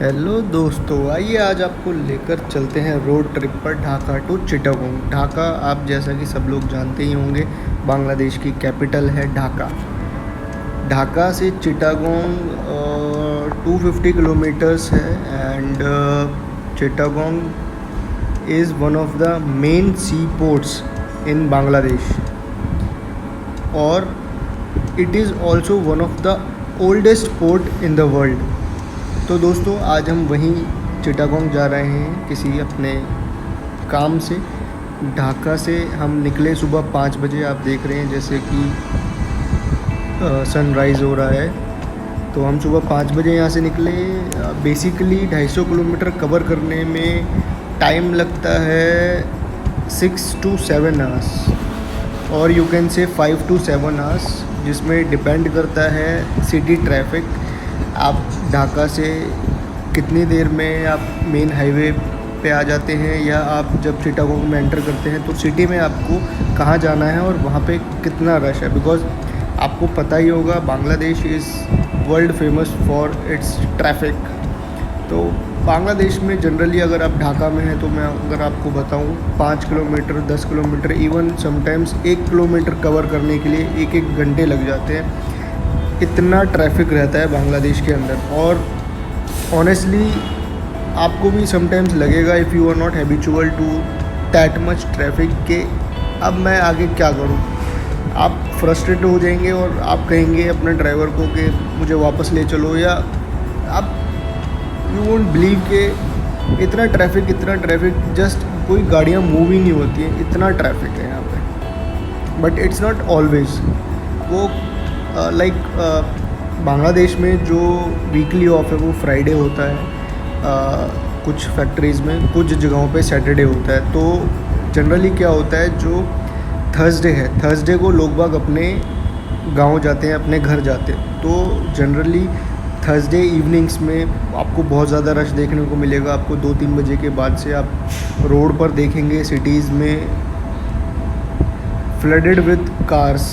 Hello दोस्तों, आइए आज आपको लेकर चलते हैं रोड ट्रिप पर ढाका टू चिटागोंग। ढाका आप जैसा कि सब लोग जानते ही होंगे, बांग्लादेश की कैपिटल है ढाका। ढाका से चिटागोंग 250 किलोमीटर्स है and Chittagong is one of the main sea ports in Bangladesh और it is also one of the oldest port in the world. तो दोस्तों, आज हम वहीं चिटागोंग जा रहे हैं किसी अपने काम से। ढाका से हम निकले सुबह 5 बजे। आप देख रहे हैं जैसे कि सनराइज़ हो रहा है। तो हम सुबह 5 बजे यहाँ से निकले। बेसिकली 250 किलोमीटर कवर करने में टाइम लगता है 6 to 7 आवर्स और you can say 5 to 7 hours, जिसमें डिपेंड करता है सिटी ट्रैफिक। आप ढाका से कितनी देर में आप मेन हाईवे पे आ जाते हैं, या आप जब चिटागोंग में एंटर करते हैं तो सिटी में आपको कहाँ जाना है और वहाँ पे कितना रश है। बिकॉज़ आपको पता ही होगा, Bangladesh is world famous for its traffic. तो बांग्लादेश में जनरली अगर आप ढाका में हैं तो मैं अगर आपको बताऊं, 5 kilometre 10 kilometre even sometimes 1 kilometre cover करने के लिए 1-1 घंटे लग जाते हैं। इतना ट्रैफिक रहता है बांग्लादेश के अंदर। और ऑनेस्टली आपको भी समटाइम्स लगेगा, if you are not habitual to that much traffic, के अब मैं आगे क्या करूं। आप फ्रस्ट्रेट हो जाएंगे और आप कहेंगे अपने ड्राइवर को कि मुझे वापस ले चलो, या आप यू वोंट बिलीव के इतना ट्रैफिक जस्ट कोई गाड़ियाँ मूव ही नहीं होती हैं, इतना ट्रैफिक है यहाँ पे। बट इट्स नॉट ऑलवेज वो लाइक बांग्लादेश में जो वीकली ऑफ है वो फ्राइडे होता है, कुछ फैक्ट्रीज़ में, कुछ जगहों पे सैटरडे होता है। तो जनरली क्या होता है, जो थर्सडे है, थर्सडे को लोग बाग अपने गांव जाते हैं, अपने घर जाते हैं। तो जनरली थर्सडे इवनिंग्स में आपको बहुत ज़्यादा रश देखने को मिलेगा। आपको 2-3 बजे के बाद से आप रोड पर देखेंगे सिटीज़ में फ्लडेड विद कार्स।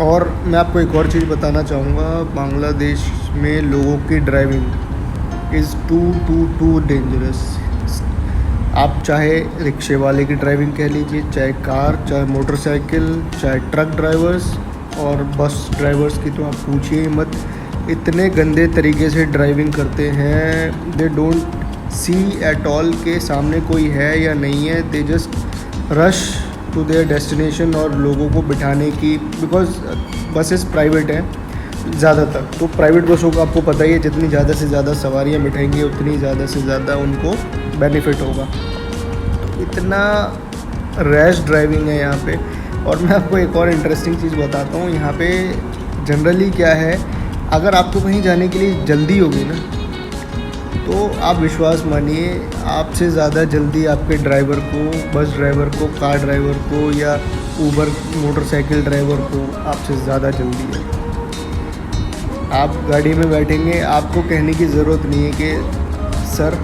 और मैं आपको एक और चीज़ बताना चाहूँगा, बांग्लादेश में लोगों की ड्राइविंग इज़ टू डेंजरस। आप चाहे रिक्शे वाले की ड्राइविंग कह लीजिए, चाहे कार, चाहे मोटरसाइकिल, चाहे ट्रक ड्राइवर्स और बस ड्राइवर्स की तो आप पूछिए मत। इतने गंदे तरीके से ड्राइविंग करते हैं, they don't see at all के सामने कोई है या नहीं है। They just rush to their destination और लोगों को बिठाने की, बिकॉज बसेस प्राइवेट हैं ज़्यादातर। तो प्राइवेट बसों का आपको पता ही है, जितनी ज़्यादा से ज़्यादा सवारियाँ बिठाएंगे उतनी ज़्यादा से ज़्यादा उनको बेनिफिट होगा। इतना रैश ड्राइविंग है यहाँ पे। और मैं आपको एक और इंटरेस्टिंग चीज़ बताता हूँ, यहाँ पे जनरली क्या है, अगर आपको कहीं जाने के लिए जल्दी होगी ना, तो आप विश्वास मानिए आपसे ज़्यादा जल्दी आपके ड्राइवर को, बस ड्राइवर को, कार ड्राइवर को या ऊबर मोटरसाइकिल ड्राइवर को आपसे ज़्यादा जल्दी है। आप गाड़ी में बैठेंगे, आपको कहने की ज़रूरत नहीं है कि सर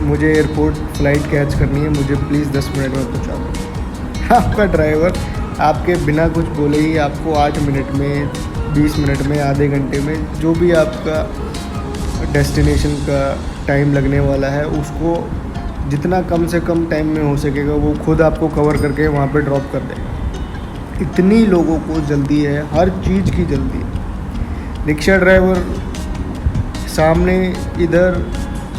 मुझे एयरपोर्ट फ़्लाइट कैच करनी है, मुझे प्लीज़ 10 मिनट में पहुँचा दो। आपका ड्राइवर आपके बिना कुछ बोले ही आपको 8 मिनट में, 20 मिनट में, आधे घंटे में, जो भी आपका डेस्टिनेशन का टाइम लगने वाला है, उसको जितना कम से कम टाइम में हो सकेगा वो खुद आपको कवर करके वहाँ पे ड्रॉप कर देगा। इतनी लोगों को जल्दी है, हर चीज़ की जल्दी है। रिक्शा ड्राइवर सामने, इधर,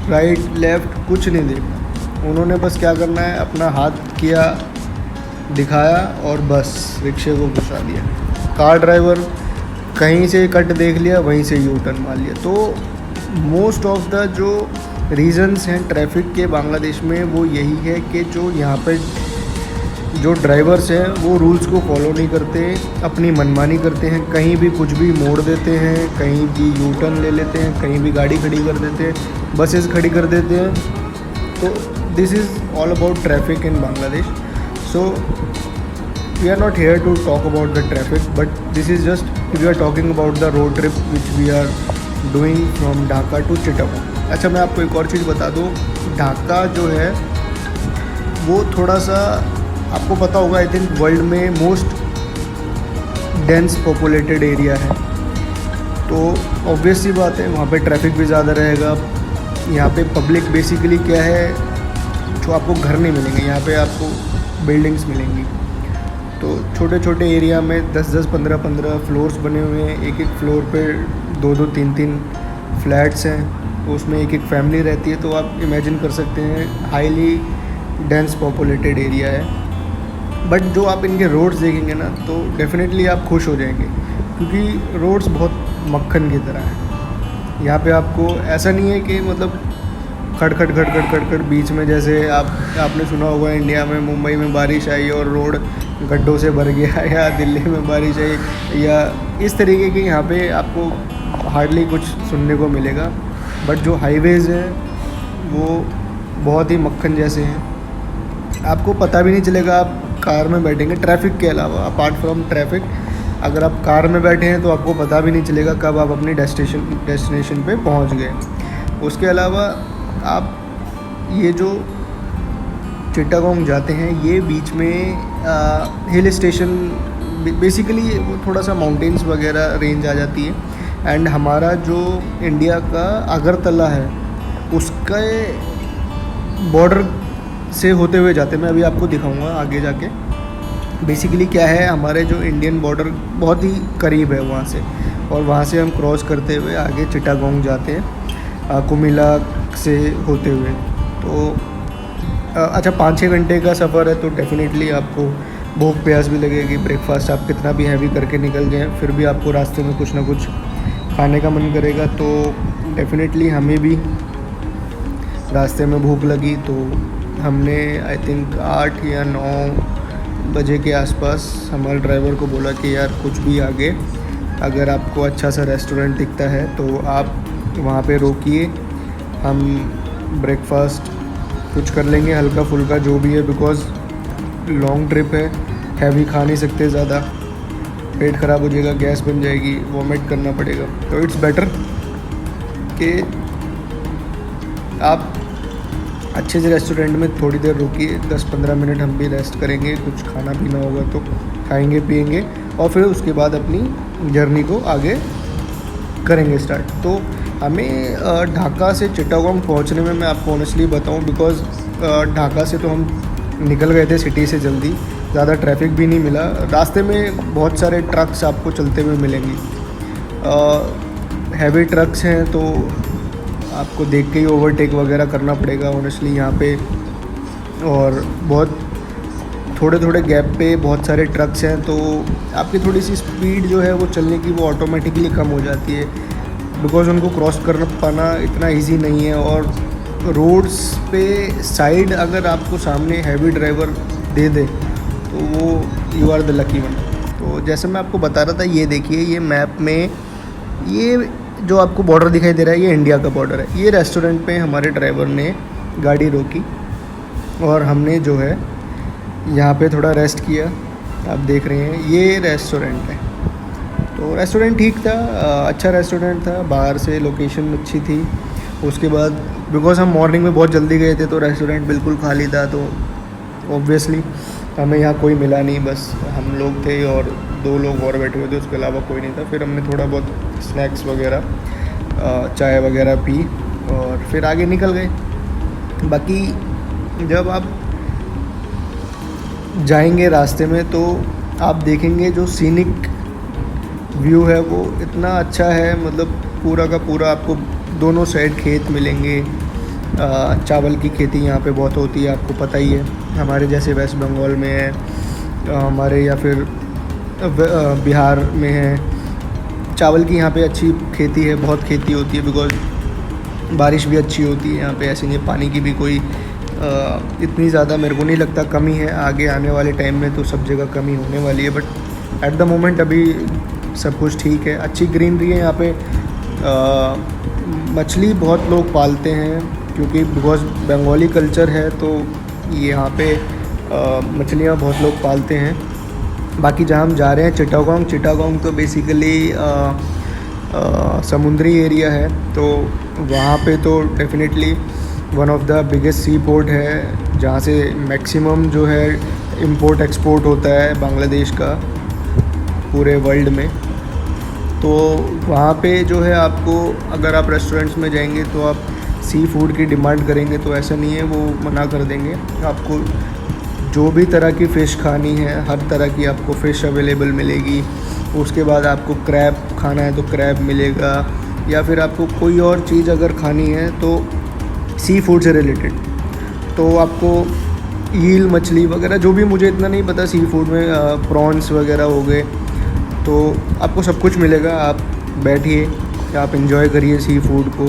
राइट, लेफ़्ट कुछ नहीं देखा, उन्होंने बस क्या करना है, अपना हाथ किया, दिखाया और बस रिक्शे को घुसा दिया। कार ड्राइवर कहीं से कट देख लिया, वहीं से यू टर्न मार लिया। तो मोस्ट ऑफ द जो रीज़न्स हैं ट्रैफिक के बांग्लादेश में, वो यही है कि जो यहाँ पे जो ड्राइवर्स हैं वो रूल्स को फॉलो नहीं करते, अपनी मनमानी करते हैं, कहीं भी कुछ भी मोड़ देते हैं, कहीं भी यू टर्न ले लेते हैं, कहीं भी गाड़ी खड़ी कर देते हैं, बसेस खड़ी कर देते हैं। तो this is all about traffic in Bangladesh. So we are not here to talk about the traffic, but this is just we are talking about the road trip which we are doing from Dhaka to Chittagong. अच्छा, मैं आपको एक और चीज़ बता दूँ, ढाका जो है वो थोड़ा सा, आपको पता होगा, आई थिंक वर्ल्ड में मोस्ट डेंस पॉपुलेटेड एरिया है। तो ऑब्वियस सी बात है वहाँ पे ट्रैफिक भी ज़्यादा रहेगा। यहाँ पे पब्लिक बेसिकली क्या है, जो आपको घर नहीं मिलेंगे, यहाँ पे आपको बिल्डिंग्स मिलेंगी। तो छोटे छोटे एरिया में 10-10, 15-15 फ्लोर्स बने हुए हैं। एक एक फ्लोर पे 2-2, 3-3 फ्लैट्स हैं, उसमें एक एक फैमिली रहती है। तो आप इमेजिन कर सकते हैं हाईली डेंस पॉपुलेटेड एरिया है। बट जो आप इनके रोड्स देखेंगे ना, तो डेफिनेटली आप खुश हो जाएंगे, क्योंकि रोड्स बहुत मक्खन की तरह है। यहाँ पे आपको ऐसा नहीं है कि मतलब खड़खड़ खड़खड़ खड़खड़ बीच में, जैसे आपने सुना होगा इंडिया में मुंबई में बारिश आई और रोड गड्ढों से भर गया, या दिल्ली में बारिश आई, या इस तरीके के यहाँ पे आपको हार्डली कुछ सुनने को मिलेगा। बट जो हाईवेज़ हैं वो बहुत ही मक्खन जैसे हैं, आपको पता भी नहीं चलेगा। आप कार में बैठेंगे, ट्रैफिक के अलावा, अपार्ट फ्रॉम ट्रैफिक, अगर आप कार में बैठे हैं तो आपको पता भी नहीं चलेगा कब आप अपनी डेस्टिनेशन पे पहुंच गए। उसके अलावा आप ये जो चिट्टागोंग जाते हैं, ये बीच में हिल स्टेशन, बेसिकली वो थोड़ा सा माउंटेन्स वगैरह रेंज आ जाती है। एंड हमारा जो इंडिया का अगरतला है, उसके बॉर्डर से होते हुए जाते हैं। मैं अभी आपको दिखाऊंगा आगे जाके। बेसिकली क्या है, हमारे जो इंडियन बॉर्डर बहुत ही करीब है वहाँ से, और वहाँ से हम क्रॉस करते हुए आगे चिट्टागोंग जाते हैं कुमिला से होते हुए। तो अच्छा 5-6 घंटे का सफ़र है, तो डेफिनेटली आपको भूख प्यास भी लगेगी। ब्रेकफास्ट आप कितना भी हैवी करके निकल जाएँ, फिर भी आपको रास्ते में कुछ ना कुछ खाने का मन करेगा। तो डेफिनेटली हमें भी रास्ते में भूख लगी, तो हमने आई थिंक 8 या 9 बजे के आसपास हमारे ड्राइवर को बोला कि यार कुछ भी आगे अगर आपको अच्छा सा रेस्टोरेंट दिखता है तो आप वहाँ पे रोकिए, हम ब्रेकफास्ट कुछ कर लेंगे हल्का फुल्का जो भी है, बिकॉज़ लॉन्ग ट्रिप है, हैवी खा नहीं सकते ज़्यादा, पेट ख़राब हो जाएगा, गैस बन जाएगी, वॉमिट करना पड़ेगा। तो इट्स बेटर कि आप अच्छे से रेस्टोरेंट में थोड़ी देर रुकिए, 10-15 मिनट हम भी रेस्ट करेंगे, कुछ खाना पीना होगा तो खाएंगे पिएंगे, और फिर उसके बाद अपनी जर्नी को आगे करेंगे स्टार्ट। तो हमें ढाका से चिट्टागोंग पहुंचने में, मैं आपको ऑनेस्टली बताऊं, बिकॉज़ ढाका से तो हम निकल गए थे सिटी से जल्दी, ज़्यादा ट्रैफिक भी नहीं मिला। रास्ते में बहुत सारे ट्रक्स आपको चलते हुए मिलेंगे, हैवी ट्रक्स हैं, तो आपको देख के ही ओवरटेक वगैरह करना पड़ेगा ऑनेस्टली यहाँ पे। और बहुत थोड़े थोड़े गैप पे बहुत सारे ट्रक्स हैं, तो आपकी थोड़ी सी स्पीड जो है वो चलने की वो ऑटोमेटिकली कम हो जाती है, बिकॉज़ उनको क्रॉस कर पाना इतना इजी नहीं है। और रोड्स पे साइड अगर आपको सामने हैवी ड्राइवर दे दे तो वो you are the lucky one. तो जैसे मैं आपको बता रहा था, ये देखिए, ये मैप में ये जो आपको बॉर्डर दिखाई दे रहा है, ये इंडिया का बॉर्डर है। ये रेस्टोरेंट पे हमारे ड्राइवर ने गाड़ी रोकी और हमने जो है यहाँ पे थोड़ा रेस्ट किया। आप देख रहे हैं ये रेस्टोरेंट है, तो रेस्टोरेंट ठीक था, अच्छा रेस्टोरेंट था, बाहर से लोकेशन अच्छी थी। उसके बाद बिकॉज़ हम मॉर्निंग में बहुत जल्दी गए थे तो रेस्टोरेंट बिल्कुल खाली था, तो ऑब्वियसली हमें यहाँ कोई मिला नहीं, बस हम लोग थे और 2 लोग और बैठे हुए थे, उसके अलावा कोई नहीं था। फिर हमने थोड़ा बहुत स्नैक्स वगैरह, चाय वगैरह पी और फिर आगे निकल गए। बाकी जब आप जाएंगे रास्ते में तो आप देखेंगे जो सीनिक व्यू है वो इतना अच्छा है, मतलब पूरा का पूरा आपको दोनों साइड खेत मिलेंगे। चावल की खेती यहाँ पे बहुत होती है, आपको पता ही है, हमारे जैसे वेस्ट बंगाल में है, हमारे या फिर बिहार में है। चावल की यहाँ पे अच्छी खेती है, बहुत खेती होती है, बिकॉज़ बारिश भी अच्छी होती है यहाँ पे। ऐसे नहीं, पानी की भी कोई इतनी ज़्यादा मेरे को नहीं लगता कमी है। आगे आने वाले टाइम में तो सब जगह कमी होने वाली है, बट एट द मोमेंट अभी सब कुछ ठीक है। अच्छी ग्रीनरी है यहाँ पे। मछली बहुत लोग पालते हैं क्योंकि बिकॉज़ बंगाली कल्चर है, तो यहाँ पे मछलियाँ बहुत लोग पालते हैं। बाकी जहाँ हम जा रहे हैं चिट्टागोंग तो बेसिकली समुद्री एरिया है, तो वहाँ पे तो definitely one of the biggest sea port है, जहाँ से मैक्सिमम जो है इंपोर्ट एक्सपोर्ट होता है बांग्लादेश का पूरे वर्ल्ड में। तो वहाँ पे जो है आपको, अगर आप रेस्टोरेंट्स में जाएंगे तो आप सी फूड की डिमांड करेंगे तो ऐसा नहीं है, वो मना कर देंगे। आपको जो भी तरह की फ़िश खानी है, हर तरह की आपको फ़िश अवेलेबल मिलेगी। उसके बाद आपको क्रैब खाना है तो क्रैब मिलेगा, या फिर आपको कोई और चीज़ अगर खानी है तो सी फूड से रिलेटेड, तो आपको ईल मछली वगैरह, जो भी, मुझे इतना नहीं पता सी फूड में, प्रॉन्स वगैरह हो गए, तो आपको सब कुछ मिलेगा। आप बैठिए, आप एंजॉय करिए सी फूड को,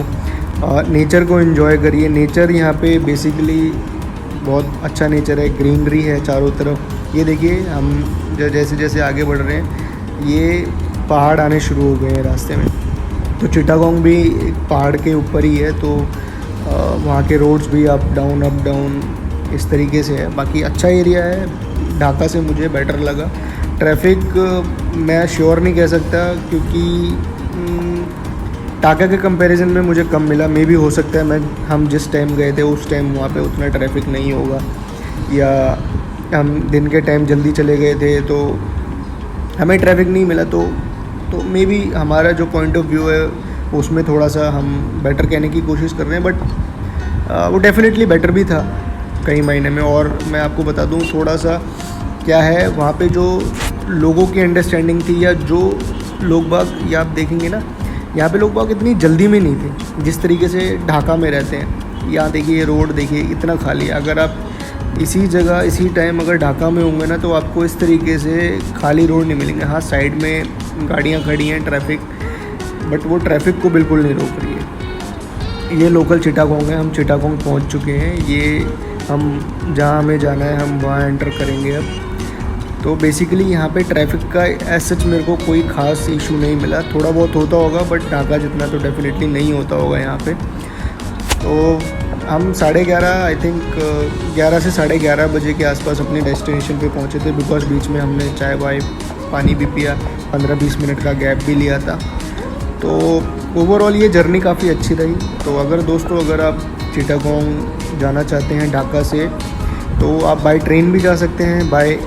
नेचर को एंजॉय करिए। नेचर यहाँ पे बेसिकली बहुत अच्छा नेचर है, ग्रीनरी है चारों तरफ। ये देखिए, हम जैसे जैसे आगे बढ़ रहे हैं ये पहाड़ आने शुरू हो गए हैं रास्ते में। तो चिटागोंग भी एक पहाड़ के ऊपर ही है, तो वहाँ के रोड्स भी अप डाउन इस तरीके से है। बाकी अच्छा एरिया है, ढाका से मुझे बेटर लगा। ट्रैफिक मैं श्योर नहीं कह सकता, क्योंकि ढाका के कंपैरिजन में मुझे कम मिला। मे भी हो सकता है हम जिस टाइम गए थे उस टाइम वहाँ पे उतना ट्रैफिक नहीं होगा, या हम दिन के टाइम जल्दी चले गए थे तो हमें ट्रैफिक नहीं मिला। तो मे बी हमारा जो पॉइंट ऑफ व्यू है उसमें थोड़ा सा हम बेटर कहने की कोशिश कर रहे हैं, बट वो डेफिनेटली बेटर भी था कई महीने में। और मैं आपको बता दूं थोड़ा सा क्या है वहाँ पे, जो लोगों की अंडरस्टैंडिंग थी, या जो लोग बाग, या आप देखेंगे ना, यहाँ पे लोग बाग इतनी जल्दी में नहीं थे जिस तरीके से ढाका में रहते हैं। यहाँ देखिए, रोड देखिए इतना खाली। अगर आप इसी जगह इसी टाइम अगर ढाका में होंगे ना, तो आपको इस तरीके से खाली रोड नहीं मिलेंगे। हाँ, साइड में गाड़ियाँ खड़ी हैं, ट्रैफिक, बट वो ट्रैफिक को बिल्कुल नहीं रोक रही है। ये लोकल चिटागोंग है, हम चिटागोंग पहुँच चुके हैं। ये हम जहाँ हमें जाना है हम वहाँ एंटर करेंगे अब। तो बेसिकली यहाँ पे ट्रैफिक का एज सच मेरे को कोई ख़ास इशू नहीं मिला। थोड़ा बहुत होता होगा, बट ढाका जितना तो डेफिनेटली नहीं होता होगा यहाँ पे। तो हम 11:30, आई थिंक 11 से 11:30 बजे के आसपास अपनी डेस्टिनेशन पे पहुँचे थे, बिकॉज बीच में हमने चाय वाय पानी भी पिया, 15-20 मिनट का गैप भी लिया था। तो ओवरऑल ये जर्नी काफ़ी अच्छी रही। तो अगर आप चिटागोंग जाना चाहते हैं ढाका से, तो आप बाय ट्रेन भी जा सकते हैं, बाय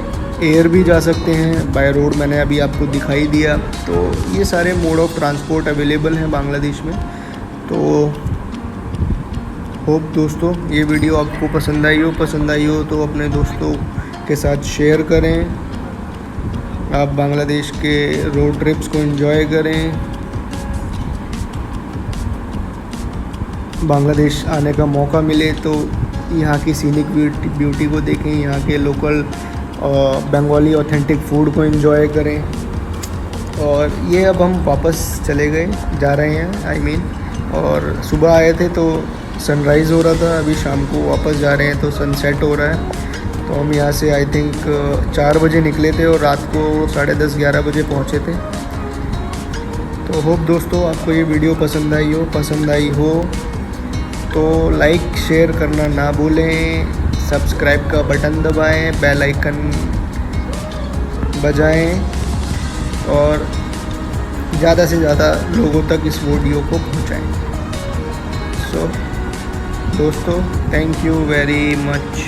एयर भी जा सकते हैं, बाय रोड मैंने अभी आपको दिखाई दिया। तो ये सारे मोड ऑफ ट्रांसपोर्ट अवेलेबल हैं बांग्लादेश में। तो होप दोस्तों ये वीडियो आपको पसंद आई हो तो अपने दोस्तों के साथ शेयर करें। आप बांग्लादेश के रोड ट्रिप्स को एंजॉय करें, बांग्लादेश आने का मौका मिले तो यहाँ की सीनिक ब्यूटी को देखें, यहाँ के लोकल बंगाली ऑथेंटिक फूड को एंजॉय करें। और ये अब हम वापस जा रहे हैं और सुबह आए थे तो सनराइज़ हो रहा था, अभी शाम को वापस जा रहे हैं तो सनसेट हो रहा है। तो हम यहाँ से आई थिंक 4 बजे निकले थे और रात को 10:30-11 बजे पहुँचे थे। तो होप दोस्तों आपको ये वीडियो पसंद आई हो तो लाइक शेयर करना ना भूलें, सब्सक्राइब का बटन दबाएं, बेल आइकन बजाएं और ज़्यादा से ज़्यादा लोगों तक इस वीडियो को पहुंचाएं। सो दोस्तों, थैंक यू वेरी मच।